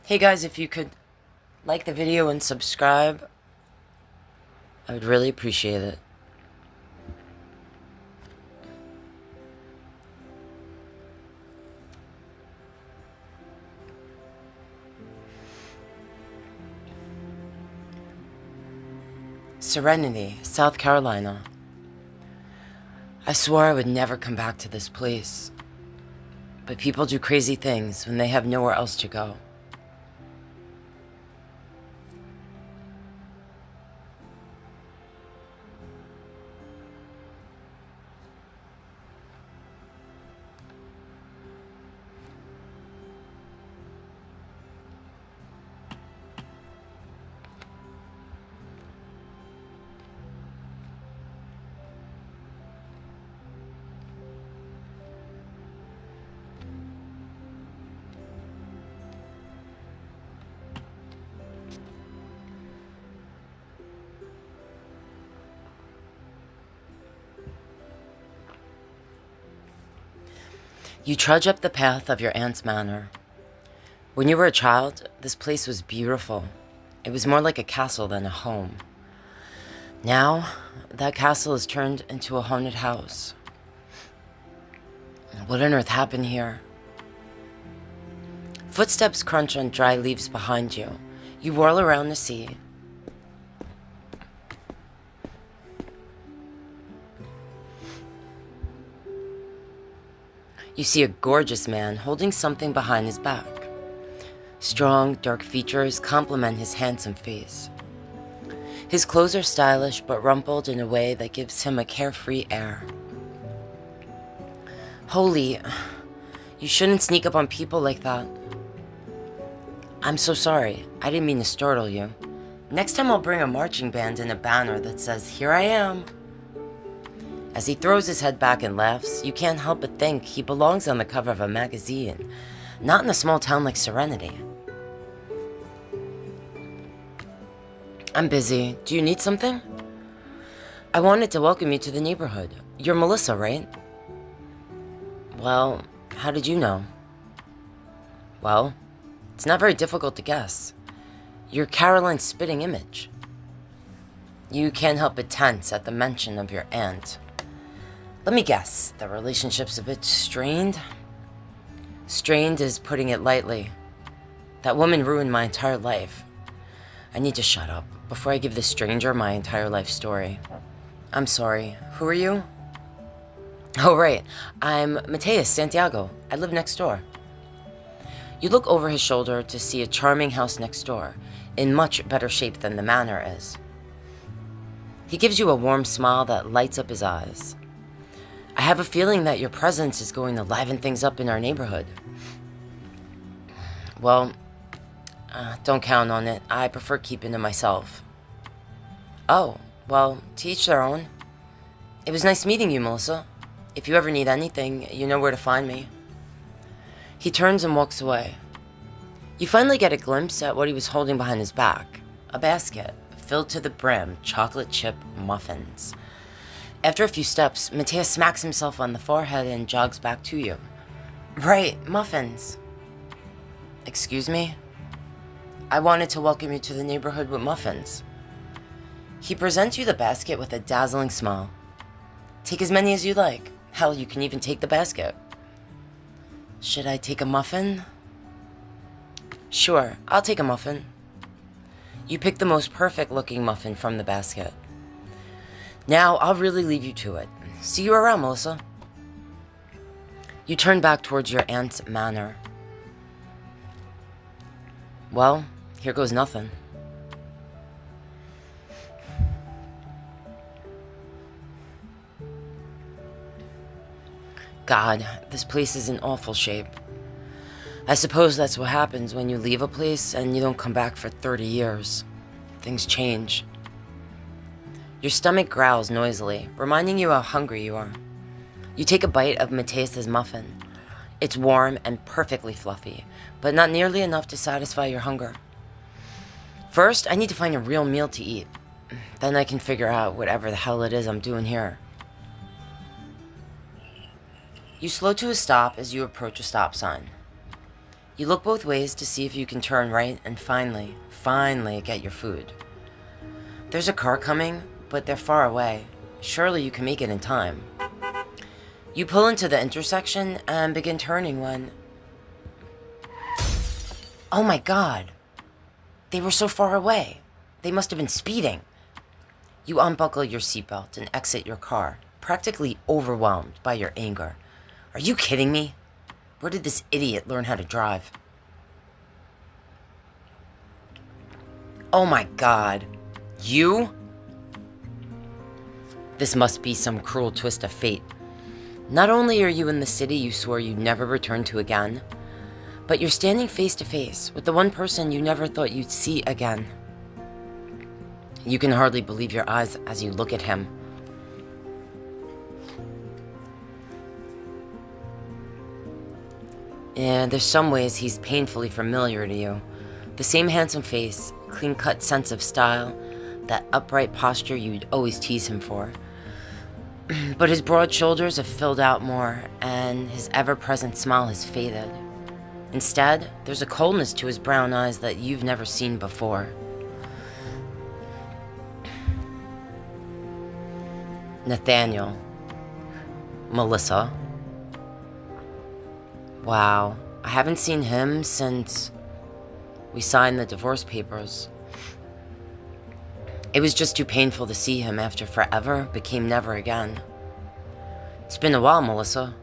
Hey guys, if you could like the video and subscribe, I would really appreciate it. Serenity, South Carolina. I swore I would never come back to this place, but people do crazy things when they have nowhere else to go. You trudge up the path of your aunt's manor. When you were a child, this place was beautiful. It was more like a castle than a home. Now, that castle is turned into a haunted house. What on earth happened here? Footsteps crunch on dry leaves behind you. You whirl around to see. You see a gorgeous man holding something behind his back. Strong, dark features complement his handsome face. His clothes are stylish but rumpled in a way that gives him a carefree air. Holy, you shouldn't sneak up on people like that. I'm so sorry, I didn't mean to startle you. Next time I'll bring a marching band and a banner that says, "Here I am." As he throws his head back and laughs, you can't help but think he belongs on the cover of a magazine, not in a small town like Serenity. I'm busy. Do you need something? I wanted to welcome you to the neighborhood. You're Melissa, right? Well, how did you know? Well, it's not very difficult to guess. You're Caroline's spitting image. You can't help but tense at the mention of your aunt. Let me guess, the relationship's a bit strained? Strained is putting it lightly. That woman ruined my entire life. I need to shut up before I give this stranger my entire life story. I'm sorry, who are you? Oh right, I'm Mateus Santiago. I live next door. You look over his shoulder to see a charming house next door, in much better shape than the manor is. He gives you a warm smile that lights up his eyes. I have a feeling that your presence is going to liven things up in our neighborhood. Well, don't count on it. I prefer keeping to myself. Oh, well, to each their own. It was nice meeting you, Melissa. If you ever need anything, you know where to find me. He turns and walks away. You finally get a glimpse at what he was holding behind his back. A basket filled to the brim chocolate chip muffins. After a few steps, Mateus smacks himself on the forehead and jogs back to you. Right, muffins. Excuse me? I wanted to welcome you to the neighborhood with muffins. He presents you the basket with a dazzling smile. Take as many as you like. Hell, you can even take the basket. Should I take a muffin? Sure, I'll take a muffin. You pick the most perfect looking muffin from the basket. Now, I'll really leave you to it. See you around, Melissa. You turn back towards your aunt's manor. Well, here goes nothing. God, this place is in awful shape. I suppose that's what happens when you leave a place and you don't come back for 30 years. Things change. Your stomach growls noisily, reminding you how hungry you are. You take a bite of Mateus's muffin. It's warm and perfectly fluffy, but not nearly enough to satisfy your hunger. First, I need to find a real meal to eat. Then I can figure out whatever the hell it is I'm doing here. You slow to a stop as you approach a stop sign. You look both ways to see if you can turn right and finally get your food. There's a car coming, but they're far away. Surely you can make it in time. You pull into the intersection and begin turning when... Oh my God! They were so far away. They must have been speeding. You unbuckle your seatbelt and exit your car, practically overwhelmed by your anger. Are you kidding me? Where did this idiot learn how to drive? Oh my God. You? This must be some cruel twist of fate. Not only are you in the city you swore you'd never return to again, but you're standing face to face with the one person you never thought you'd see again. You can hardly believe your eyes as you look at him. And there's some ways he's painfully familiar to you. The same handsome face, clean-cut sense of style, that upright posture you'd always tease him for. But his broad shoulders have filled out more, and his ever-present smile has faded. Instead, there's a coldness to his brown eyes that you've never seen before. Nathaniel. Melissa. Wow, I haven't seen him since we signed the divorce papers. It was just too painful to see him after forever became never again. It's been a while, Melissa.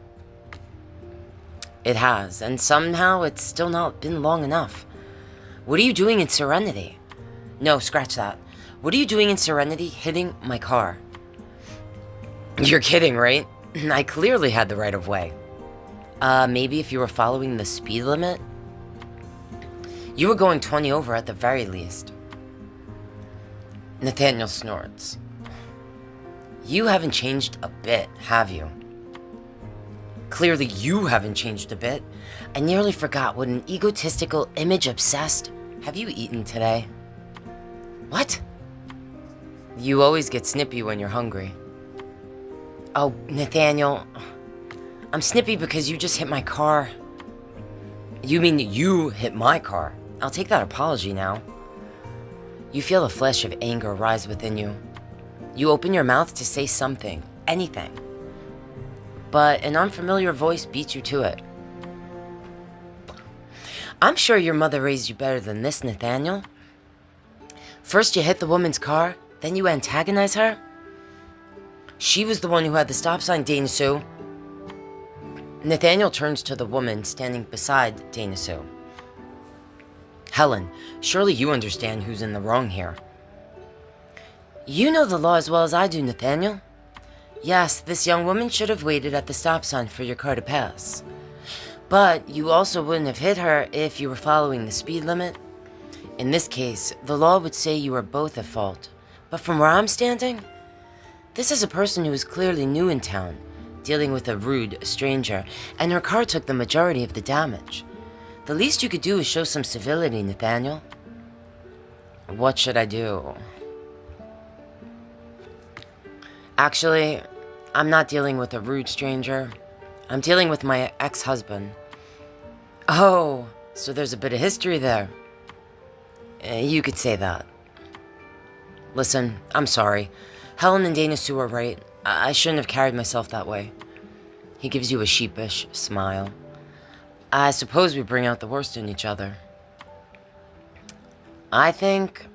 It has, and somehow it's still not been long enough. What are you doing in Serenity? No, scratch that. What are you doing in Serenity hitting my car? You're kidding, right? I clearly had the right of way. Maybe if you were following the speed limit? You were going 20 over at the very least. Nathaniel snorts. You haven't changed a bit, have you? Clearly you haven't changed a bit. I nearly forgot what an egotistical, image-obsessed... Have you eaten today? What? You always get snippy when you're hungry. Oh, Nathaniel... I'm snippy because you just hit my car. You mean you hit my car? I'll take that apology now. You feel a flash of anger rise within you. You open your mouth to say something, anything. But an unfamiliar voice beats you to it. I'm sure your mother raised you better than this, Nathaniel. First you hit the woman's car, then you antagonize her? She was the one who had the stop sign, Dana Sue. Nathaniel turns to the woman standing beside Dana Sue. Helen, surely you understand who's in the wrong here. You know the law as well as I do, Nathaniel. Yes, this young woman should have waited at the stop sign for your car to pass. But you also wouldn't have hit her if you were following the speed limit. In this case, the law would say you are both at fault. But from where I'm standing, this is a person who is clearly new in town, dealing with a rude stranger, and her car took the majority of the damage. The least you could do is show some civility, Nathaniel. What should I do? Actually, I'm not dealing with a rude stranger. I'm dealing with my ex-husband. Oh, so there's a bit of history there. You could say that. Listen, I'm sorry. Helen and Dana Sue are right. I shouldn't have carried myself that way. He gives you a sheepish smile. I suppose we bring out the worst in each other. I think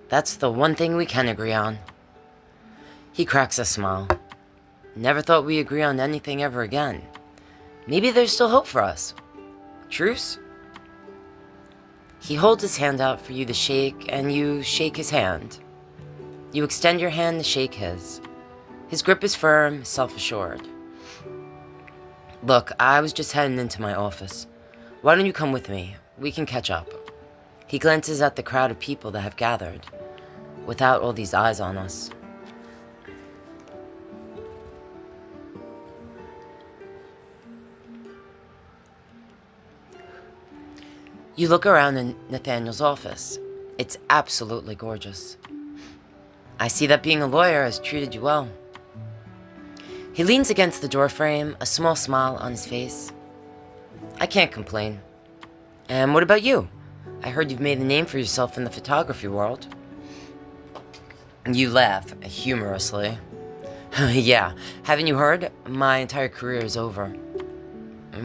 that's the one thing we can agree on. He cracks a smile. Never thought we'd agree on anything ever again. Maybe there's still hope for us. Truce? He holds his hand out for you to shake, and you shake his hand. You extend your hand to shake his. His grip is firm, self-assured. Look, I was just heading into my office. Why don't you come with me? We can catch up. He glances at the crowd of people that have gathered, without all these eyes on us. You look around in Nathaniel's office. It's absolutely gorgeous. I see that being a lawyer has treated you well. He leans against the doorframe, a small smile on his face. I can't complain. And what about you? I heard you've made a name for yourself in the photography world. You laugh humorously. Yeah, haven't you heard? My entire career is over.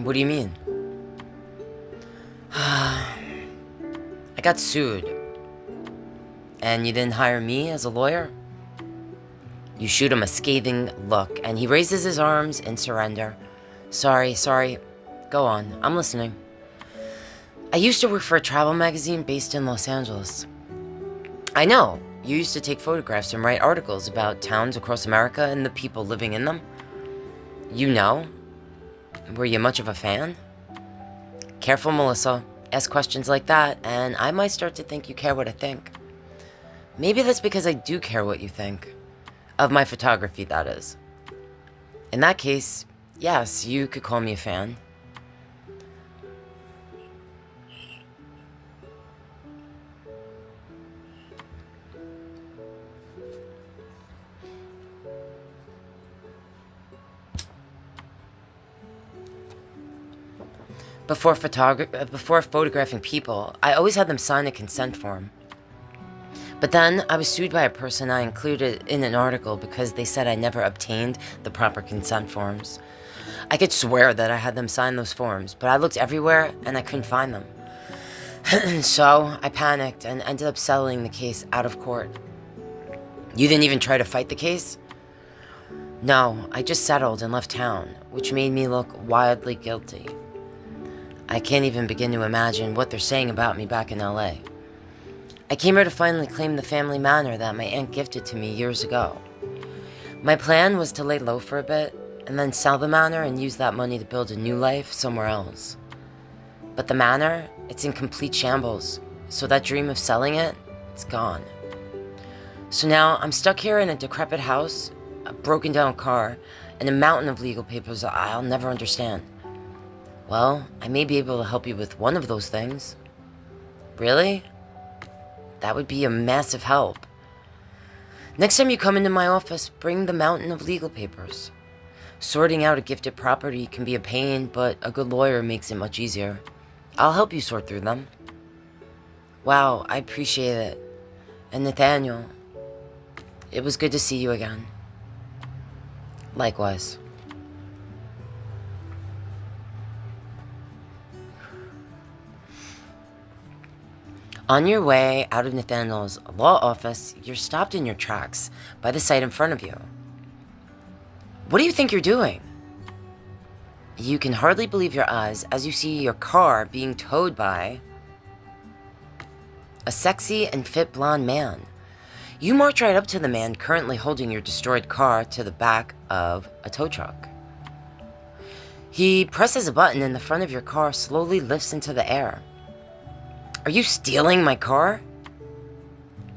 What do you mean? I got sued. And you didn't hire me as a lawyer? You shoot him a scathing look, and he raises his arms in surrender. Sorry. Go on, I'm listening. I used to work for a travel magazine based in Los Angeles. I know. You used to take photographs and write articles about towns across America and the people living in them. You know? Were you much of a fan? Careful, Melissa. Ask questions like that, and I might start to think you care what I think. Maybe that's because I do care what you think. Of my photography, that is. In that case, yes, you could call me a fan. Before photographing people, I always had them sign a consent form. But then I was sued by a person I included in an article because they said I never obtained the proper consent forms. I could swear that I had them sign those forms, but I looked everywhere and I couldn't find them. So I panicked and ended up settling the case out of court. You didn't even try to fight the case? No, I just settled and left town, which made me look wildly guilty. I can't even begin to imagine what they're saying about me back in LA. I came here to finally claim the family manor that my aunt gifted to me years ago. My plan was to lay low for a bit, and then sell the manor and use that money to build a new life somewhere else. But the manor, it's in complete shambles, so that dream of selling it, it's gone. So now I'm stuck here in a decrepit house, a broken down car, and a mountain of legal papers I'll never understand. Well, I may be able to help you with one of those things. Really? That would be a massive help. Next time you come into my office, bring the mountain of legal papers. Sorting out a gifted property can be a pain, but a good lawyer makes it much easier. I'll help you sort through them. Wow, I appreciate it. And Nathaniel, it was good to see you again. Likewise. On your way out of Nathaniel's law office, you're stopped in your tracks by the sight in front of you. What do you think you're doing? You can hardly believe your eyes as you see your car being towed by a sexy and fit blonde man. You march right up to the man currently holding your destroyed car to the back of a tow truck. He presses a button and the front of your car slowly lifts into the air. Are you stealing my car?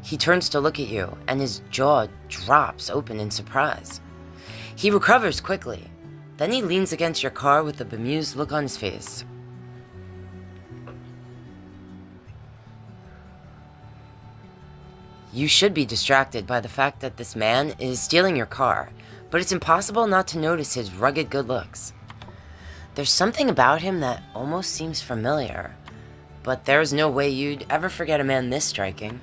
He turns to look at you, and his jaw drops open in surprise. He recovers quickly. Then he leans against your car with a bemused look on his face. You should be distracted by the fact that this man is stealing your car, but it's impossible not to notice his rugged good looks. There's something about him that almost seems familiar. But there's no way you'd ever forget a man this striking.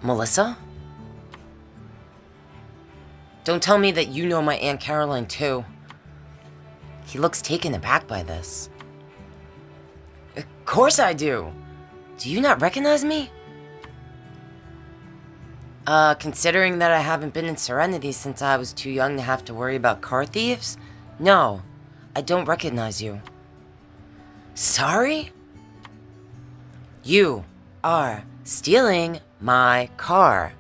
Melissa? Don't tell me that you know my Aunt Caroline too. He looks taken aback by this. Of course I do. Do you not recognize me? Considering that I haven't been in Serenity since I was too young to have to worry about car thieves? No, I don't recognize you. Sorry? You are stealing my car.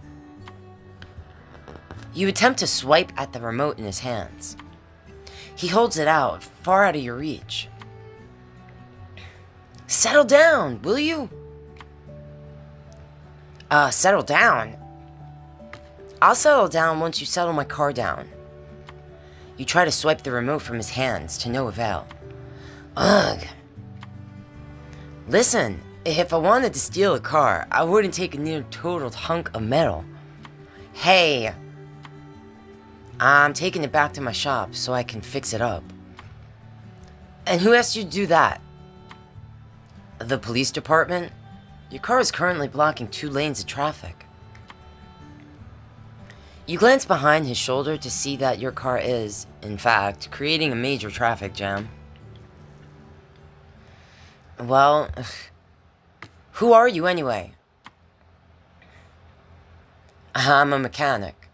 You attempt to swipe at the remote in his hands. He holds it out, far out of your reach. Settle down, will you? Settle down? I'll settle down once you settle my car down. You try to swipe the remote from his hands, to no avail. Ugh. Listen, if I wanted to steal a car, I wouldn't take a near-totaled hunk of metal. Hey, I'm taking it back to my shop so I can fix it up. And who asked you to do that? The police department? Your car is currently blocking 2 lanes of traffic. You glance behind his shoulder to see that your car is, in fact, creating a major traffic jam. Well, who are you anyway? I'm a mechanic.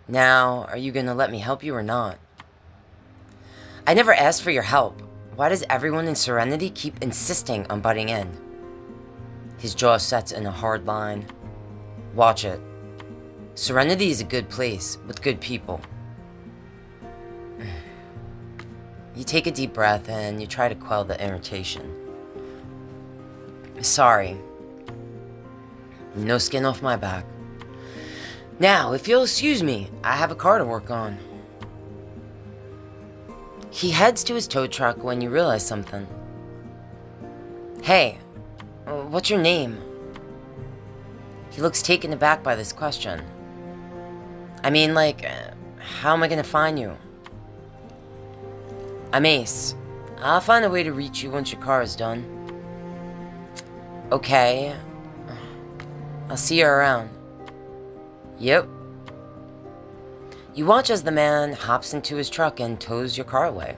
Now, are you gonna let me help you or not? I never asked for your help. Why does everyone in Serenity keep insisting on butting in? His jaw sets in a hard line. Watch it. Serenity is a good place with good people. You take a deep breath and you try to quell the irritation. Sorry. No skin off my back. Now, if you'll excuse me, I have a car to work on. He heads to his tow truck when you realize something. Hey, what's your name? He looks taken aback by this question. I mean, like, how am I gonna find you? I'm Ace. I'll find a way to reach you once your car is done. Okay. I'll see you around. Yep. You watch as the man hops into his truck and tows your car away.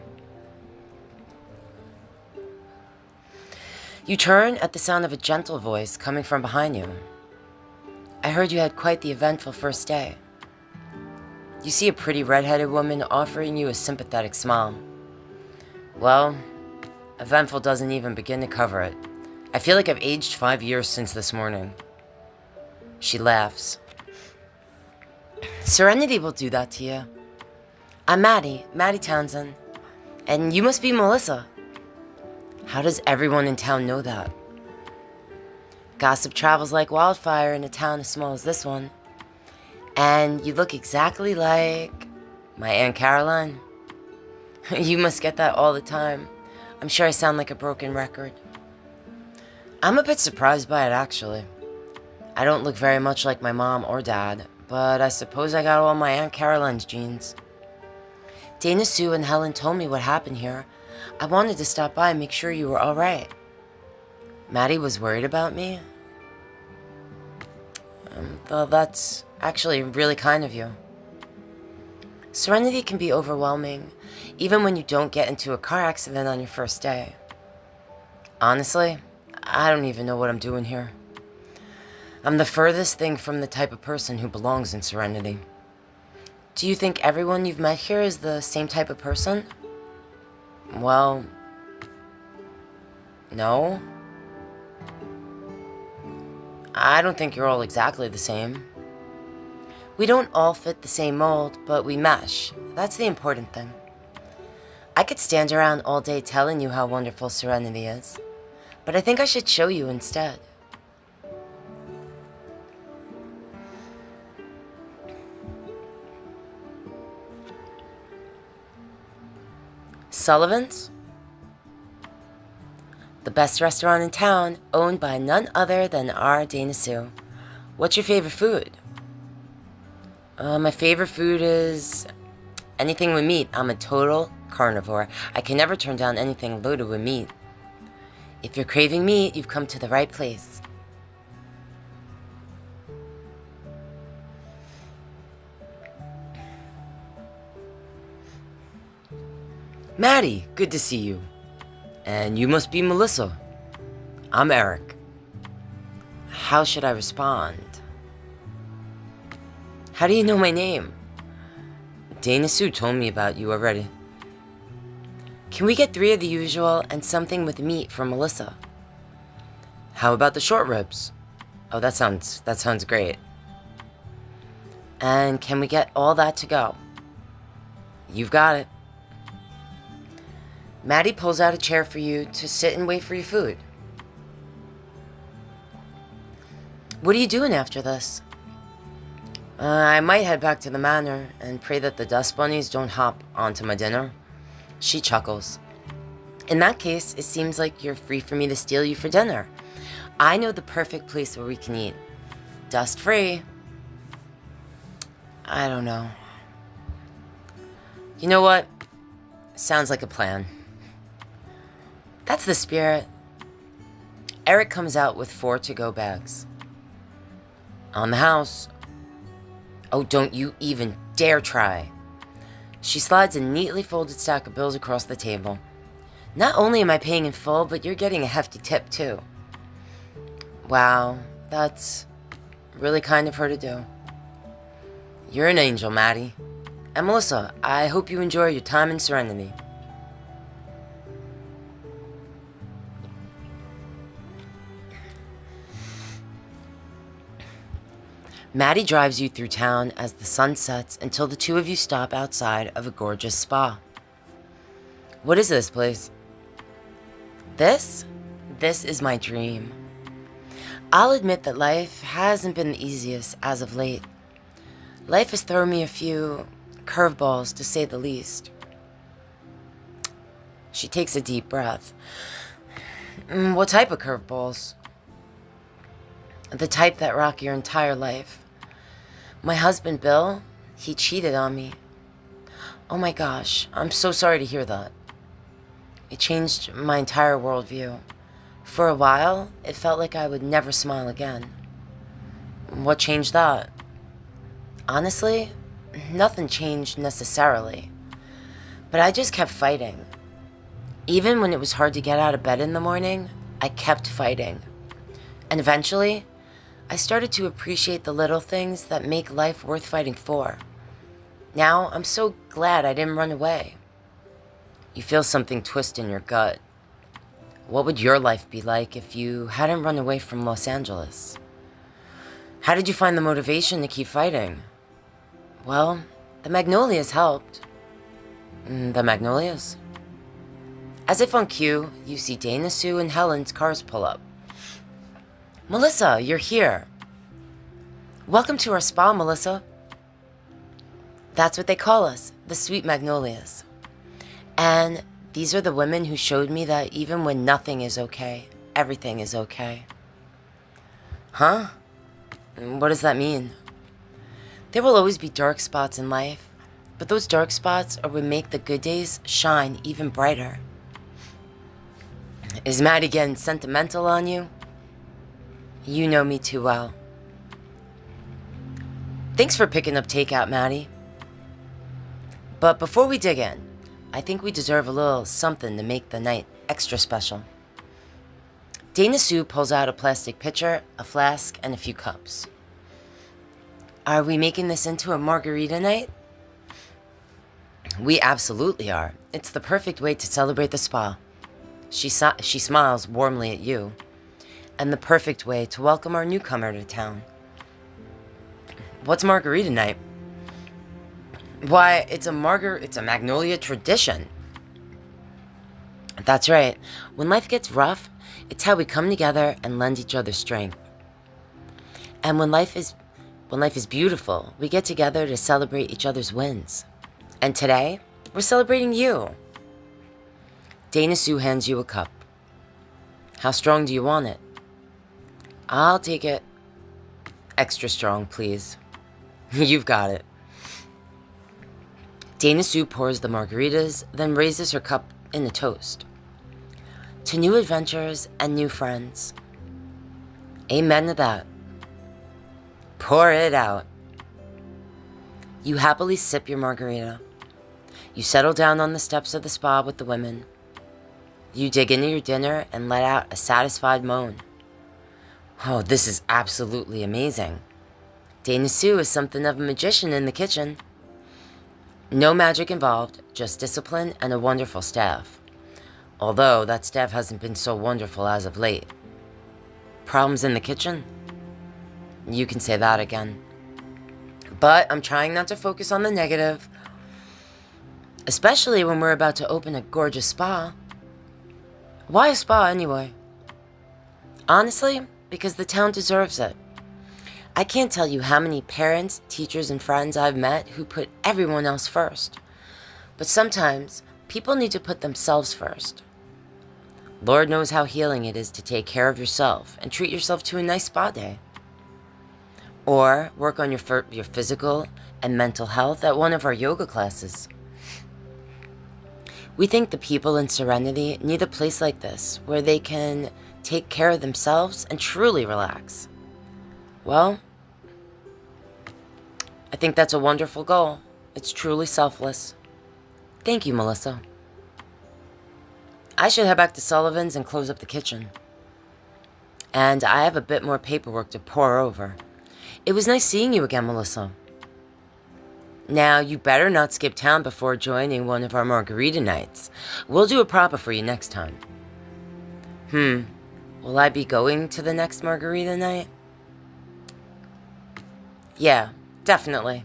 You turn at the sound of a gentle voice coming from behind you. I heard you had quite the eventful first day. You see a pretty red-headed woman offering you a sympathetic smile. Well, eventful doesn't even begin to cover it. I feel like I've aged 5 years since this morning. She laughs. Serenity will do that to you. I'm Maddie Townsend. And you must be Melissa. How does everyone in town know that? Gossip travels like wildfire in a town as small as this one. And you look exactly like my Aunt Caroline. You must get that all the time. I'm sure I sound like a broken record. I'm a bit surprised by it, actually. I don't look very much like my mom or dad, but I suppose I got all my Aunt Caroline's genes. Dana Sue and Helen told me what happened here. I wanted to stop by and make sure you were all right. Maddie was worried about me? Well, that's actually really kind of you. Serenity can be overwhelming, even when you don't get into a car accident on your first day. Honestly, I don't even know what I'm doing here. I'm the furthest thing from the type of person who belongs in Serenity. Do you think everyone you've met here is the same type of person? Well, no. I don't think you're all exactly the same. We don't all fit the same mold, but we mesh. That's the important thing. I could stand around all day telling you how wonderful Serenity is, but I think I should show you instead. Sullivan's? The best restaurant in town, owned by none other than our Dana Sue. What's your favorite food? My favorite food is anything with meat. I'm a total carnivore. I can never turn down anything loaded with meat. If you're craving meat, you've come to the right place. Maddie, good to see you. And you must be Melissa. I'm Eric. How should I respond? How do you know my name? Dana Sue told me about you already. Can we get 3 of the usual and something with meat for Melissa? How about the short ribs? Oh, that sounds great. And can we get all that to go? You've got it. Maddie pulls out a chair for you to sit and wait for your food. What are you doing after this? I might head back to the manor and pray that the dust bunnies don't hop onto my dinner. She chuckles. In that case, it seems like you're free for me to steal you for dinner. I know the perfect place where we can eat. Dust-free. I don't know. You know what? Sounds like a plan. That's the spirit. Eric comes out with 4 to-go bags. On the house. Oh, don't you even dare try. She slides a neatly folded stack of bills across the table. Not only am I paying in full, but you're getting a hefty tip, too. Wow, that's really kind of her to do. You're an angel, Maddie. And Melissa, I hope you enjoy your time in Serenity. Maddie drives you through town as the sun sets until the two of you stop outside of a gorgeous spa. What is this place? This is my dream. I'll admit that life hasn't been the easiest as of late. Life has thrown me a few curveballs, to say the least. She takes a deep breath. What type of curveballs? The type that rock your entire life. My husband, Bill, he cheated on me. Oh my gosh, I'm so sorry to hear that. It changed my entire worldview. For a while, it felt like I would never smile again. What changed that? Honestly, nothing changed necessarily. But I just kept fighting. Even when it was hard to get out of bed in the morning, I kept fighting. And eventually, I started to appreciate the little things that make life worth fighting for. Now, I'm so glad I didn't run away. You feel something twist in your gut. What would your life be like if you hadn't run away from Los Angeles? How did you find the motivation to keep fighting? Well, the Magnolias helped. The Magnolias? As if on cue, you see Dana Sue and Helen's cars pull up. Melissa, you're here. Welcome to our spa, Melissa. That's what they call us, the Sweet Magnolias. And these are the women who showed me that even when nothing is okay, everything is okay. Huh? What does that mean? There will always be dark spots in life, but those dark spots are what make the good days shine even brighter. Is Maddie getting sentimental on you? You know me too well. Thanks for picking up takeout, Maddie. But before we dig in, I think we deserve a little something to make the night extra special. Dana Sue pulls out a plastic pitcher, a flask, and a few cups. Are we making this into a margarita night? We absolutely are. It's the perfect way to celebrate the spa. She smiles warmly at you. And the perfect way to welcome our newcomer to town. What's margarita night? Why, it's a Magnolia tradition. That's right. When life gets rough, it's how we come together and lend each other strength. And when life is beautiful, we get together to celebrate each other's wins. And today, we're celebrating you. Dana Sue hands you a cup. How strong do you want it? I'll take it. Extra strong, please. You've got it. Dana Sue pours the margaritas, then raises her cup in a toast. To new adventures and new friends. Amen to that. Pour it out. You happily sip your margarita. You settle down on the steps of the spa with the women. You dig into your dinner and let out a satisfied moan. Oh, this is absolutely amazing. Dana Sue is something of a magician in the kitchen. No magic involved, just discipline and a wonderful staff. Although that staff hasn't been so wonderful as of late. Problems in the kitchen? You can say that again. But I'm trying not to focus on the negative. Especially when we're about to open a gorgeous spa. Why a spa anyway? Honestly, because the town deserves it. I can't tell you how many parents, teachers, and friends I've met who put everyone else first. But sometimes, people need to put themselves first. Lord knows how healing it is to take care of yourself and treat yourself to a nice spa day. Or work on your physical and mental health at one of our yoga classes. We think the people in Serenity need a place like this where they can take care of themselves and truly relax. Well, I think that's a wonderful goal. It's truly selfless. Thank you, Melissa. I should head back to Sullivan's and close up the kitchen. And I have a bit more paperwork to pour over. It was nice seeing you again, Melissa. Now, you better not skip town before joining one of our margarita nights. We'll do it proper for you next time. Will I be going to the next margarita night? Yeah, definitely.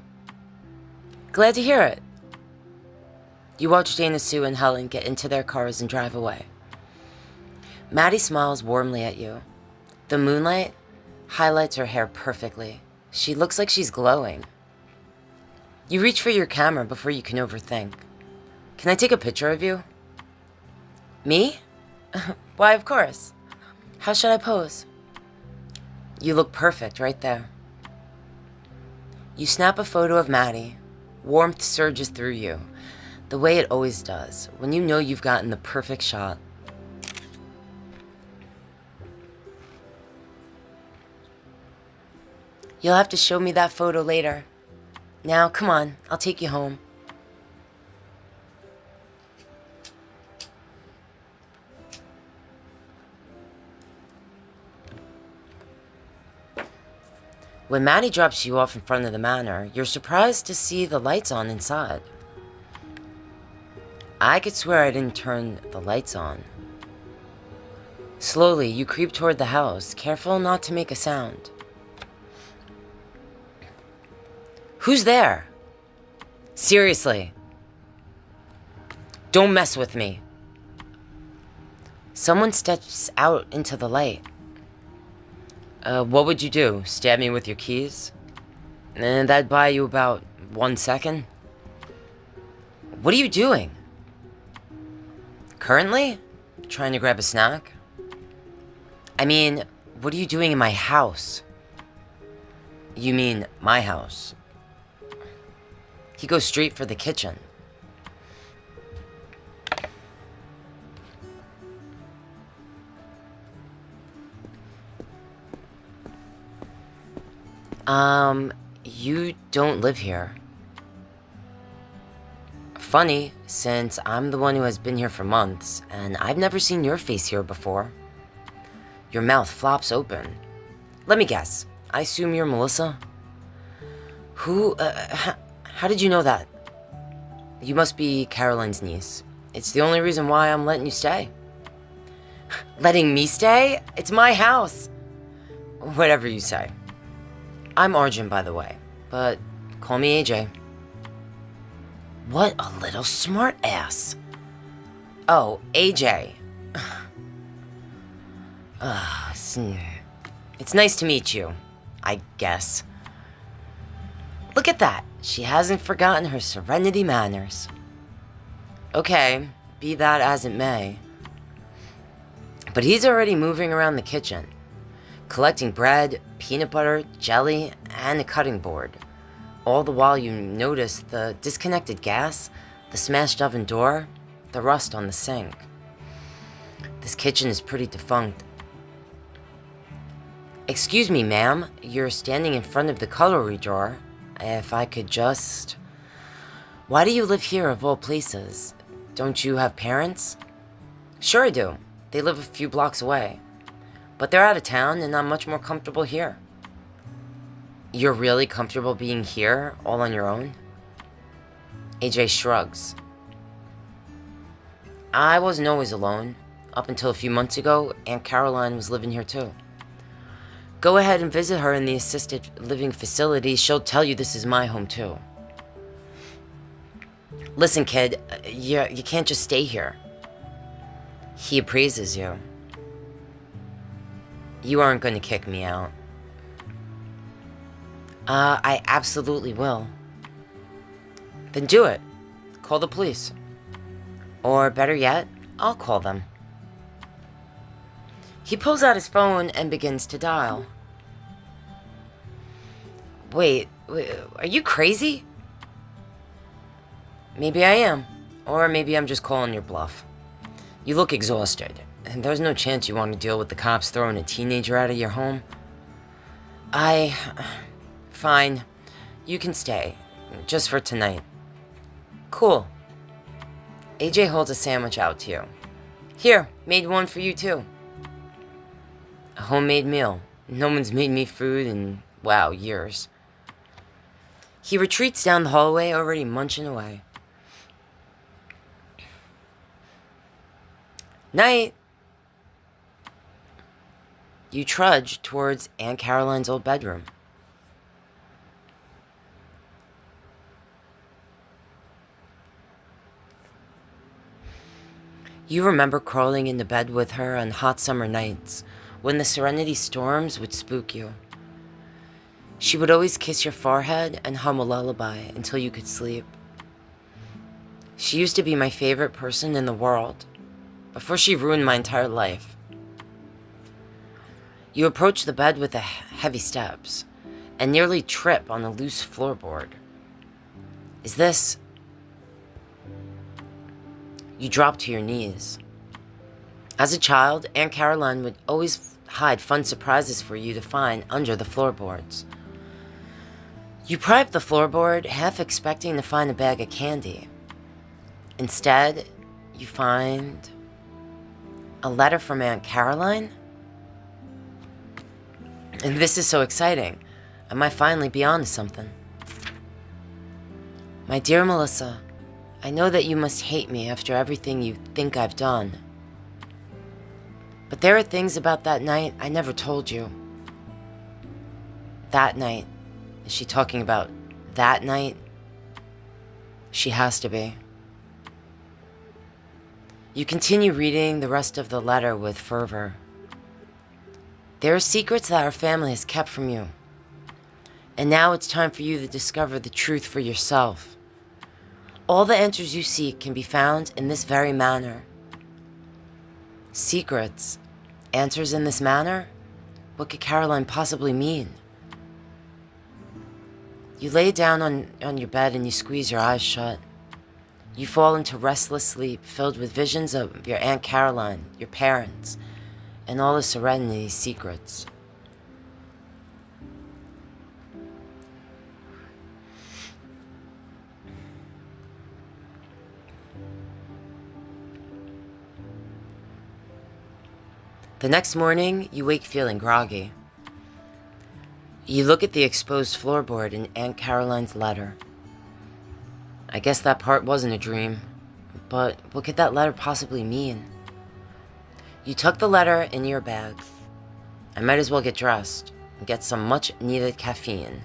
Glad to hear it. You watch Dana Sue and Helen get into their cars and drive away. Maddie smiles warmly at you. The moonlight highlights her hair perfectly. She looks like she's glowing. You reach for your camera before you can overthink. Can I take a picture of you? Me? Why, of course. How should I pose? You look perfect right there. You snap a photo of Maddie. Warmth surges through you, the way it always does, when you know you've gotten the perfect shot. You'll have to show me that photo later. Now, come on, I'll take you home. When Maddie drops you off in front of the manor, you're surprised to see the lights on inside. I could swear I didn't turn the lights on. Slowly, you creep toward the house, careful not to make a sound. Who's there? Seriously. Don't mess with me. Someone steps out into the light. What would you do? Stab me with your keys? And that'd buy you about 1 second? What are you doing? Currently? Trying to grab a snack? I mean, what are you doing in my house? You mean my house? He goes straight for the kitchen. You don't live here. Funny, since I'm the one who has been here for months, and I've never seen your face here before. Your mouth flops open. Let me guess. I assume you're Melissa? How did you know that? You must be Caroline's niece. It's the only reason why I'm letting you stay. Letting me stay? It's my house. Whatever you say. I'm Arjun, by the way, but call me AJ. What a little smart ass. Oh, AJ. It's nice to meet you, I guess. Look at that. She hasn't forgotten her Serenity manners. Okay, be that as it may. But he's already moving around the kitchen, collecting bread, peanut butter, jelly, and a cutting board. All the while you notice the disconnected gas, the smashed oven door, the rust on the sink. This kitchen is pretty defunct. Excuse me, ma'am, you're standing in front of the cutlery drawer. If I could just... Why do you live here of all places? Don't you have parents? Sure I do. They live a few blocks away. But they're out of town and I'm much more comfortable here. You're really comfortable being here, all on your own? AJ shrugs. I wasn't always alone. Up until a few months ago, Aunt Caroline was living here too. Go ahead and visit her in the assisted living facility. She'll tell you this is my home too. Listen, kid, you can't just stay here. He appraises you. You aren't going to kick me out. I absolutely will. Then do it. Call the police. Or better yet, I'll call them. He pulls out his phone and begins to dial. Wait, are you crazy? Maybe I am. Or maybe I'm just calling your bluff. You look exhausted, and there's no chance you want to deal with the cops throwing a teenager out of your home. Fine. You can stay. Just for tonight. Cool. AJ holds a sandwich out to you. Here, made one for you too. A homemade meal. No one's made me food in, wow, years. He retreats down the hallway, already munching away. Night. You trudge towards Aunt Caroline's old bedroom. You remember crawling into bed with her on hot summer nights when the Serenity storms would spook you. She would always kiss your forehead and hum a lullaby until you could sleep. She used to be my favorite person in the world, before she ruined my entire life. You approach the bed with the heavy steps and nearly trip on a loose floorboard. Is this... You drop to your knees. As a child, Aunt Caroline would always hide fun surprises for you to find under the floorboards. You pry up the floorboard, half expecting to find a bag of candy. Instead, you find a letter from Aunt Caroline. And this is so exciting. I might finally be on to something. My dear Melissa, I know that you must hate me after everything you think I've done. But there are things about that night I never told you. That night. Is she talking about that night? She has to be. You continue reading the rest of the letter with fervor. There are secrets that our family has kept from you. And now it's time for you to discover the truth for yourself. All the answers you seek can be found in this very manner. Secrets? Answers in this manner? What could Caroline possibly mean? You lay down on your bed and you squeeze your eyes shut. You fall into restless sleep filled with visions of your Aunt Caroline, your parents, and all the Serenity's secrets. The next morning, you wake feeling groggy. You look at the exposed floorboard in Aunt Caroline's letter. I guess that part wasn't a dream, but what could that letter possibly mean? You tuck the letter in your bag. I might as well get dressed and get some much-needed caffeine.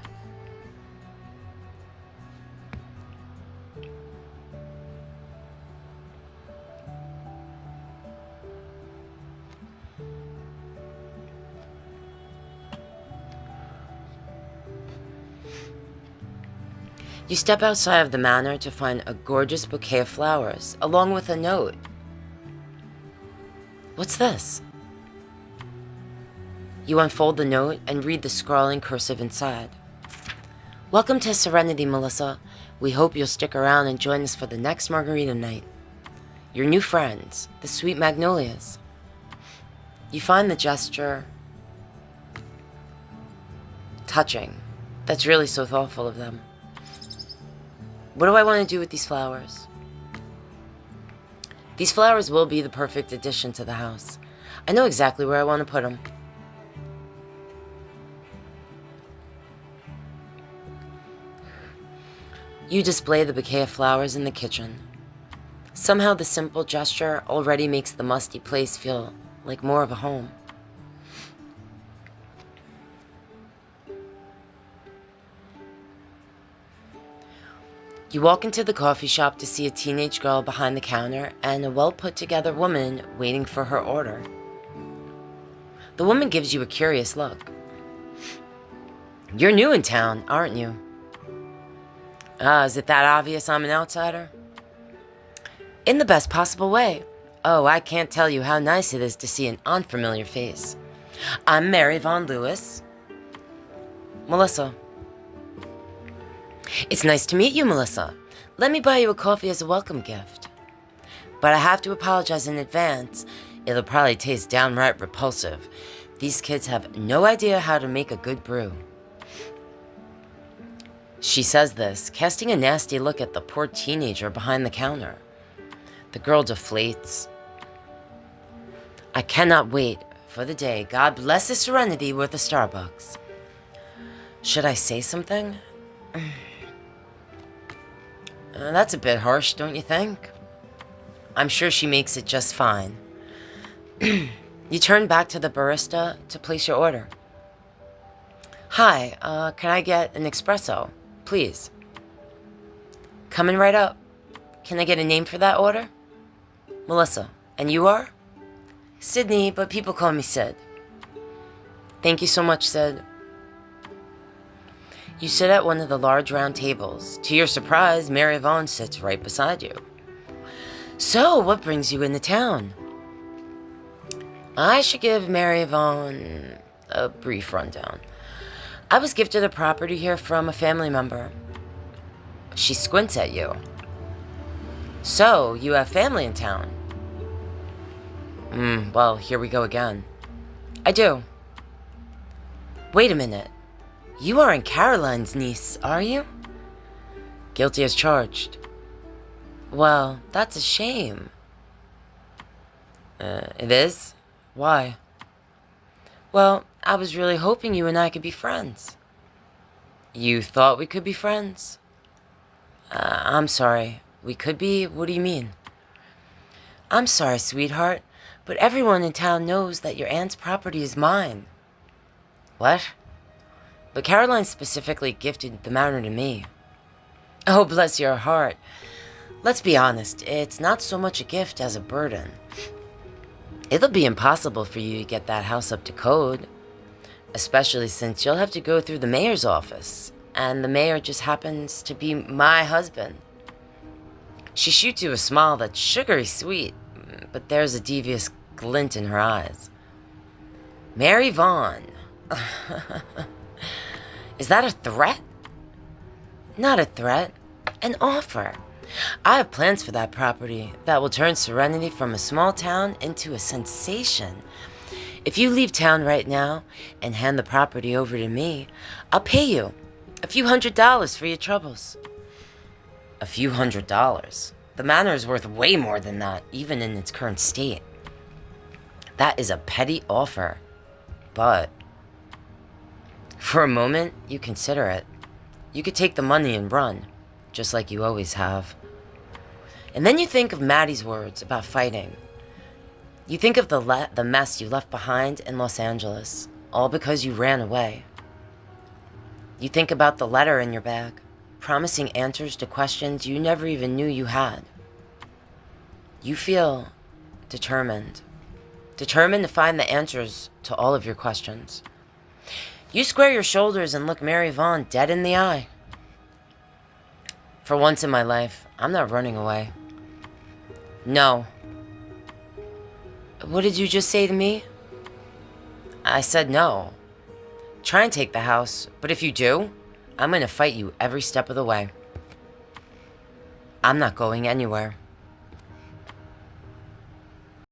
You step outside of the manor to find a gorgeous bouquet of flowers, along with a note. What's this? You unfold the note and read the scrawling cursive inside. Welcome to Serenity, Melissa. We hope you'll stick around and join us for the next margarita night. Your new friends, the sweet Magnolias. You find the gesture touching. That's really so thoughtful of them. What do I want to do with these flowers? These flowers will be the perfect addition to the house. I know exactly where I want to put them. You display the bouquet of flowers in the kitchen. Somehow the simple gesture already makes the musty place feel like more of a home. You walk into the coffee shop to see a teenage girl behind the counter and a well-put-together woman waiting for her order. The woman gives you a curious look. You're new in town, aren't you? Is it that obvious I'm an outsider? In the best possible way. Oh, I can't tell you how nice it is to see an unfamiliar face. I'm Mary Von Lewis. Melissa. It's nice to meet you, Melissa. Let me buy you a coffee as a welcome gift. But I have to apologize in advance. It'll probably taste downright repulsive. These kids have no idea how to make a good brew. She says this, casting a nasty look at the poor teenager behind the counter. The girl deflates. I cannot wait for the day God blesses Serenity with a Starbucks. Should I say something? That's a bit harsh, don't you think? I'm sure she makes it just fine. You turn back to the barista to place your order. Hi, can I get an espresso, please? Coming right up. Can I get a name for that order? Melissa. And you are? Sydney, but people call me Sid. Thank you so much, Sid. You sit at one of the large round tables. To your surprise, Mary Vaughn sits right beside you. So, what brings you into town? I should give Mary Vaughn a brief rundown. I was gifted a property here from a family member. She squints at you. So, you have family in town? Well, here we go again. I do. Wait a minute. You aren't Caroline's niece, are you? Guilty as charged. Well, that's a shame. It is? Why? Well, I was really hoping you and I could be friends. You thought we could be friends? I'm sorry. We could be? What do you mean? I'm sorry, sweetheart, but everyone in town knows that your aunt's property is mine. What? But Caroline specifically gifted the manor to me. Oh, bless your heart. Let's be honest, it's not so much a gift as a burden. It'll be impossible for you to get that house up to code, especially since you'll have to go through the mayor's office, and the mayor just happens to be my husband. She shoots you a smile that's sugary sweet, but there's a devious glint in her eyes. Mary Vaughn. Is that a threat? Not a threat, an offer. I have plans for that property that will turn Serenity from a small town into a sensation. If you leave town right now and hand the property over to me, I'll pay you a few $100s for your troubles. A few $100s? The manor is worth way more than that, even in its current state. That is a petty offer, but for a moment, you consider it. You could take the money and run, just like you always have. And then you think of Maddie's words about fighting. You think of the mess you left behind in Los Angeles, all because you ran away. You think about the letter in your bag, promising answers to questions you never even knew you had. You feel determined. Determined to find the answers to all of your questions. You square your shoulders and look Mary Vaughn dead in the eye. For once in my life, I'm not running away. No. What did you just say to me? I said no. Try and take the house, but if you do, I'm going to fight you every step of the way. I'm not going anywhere.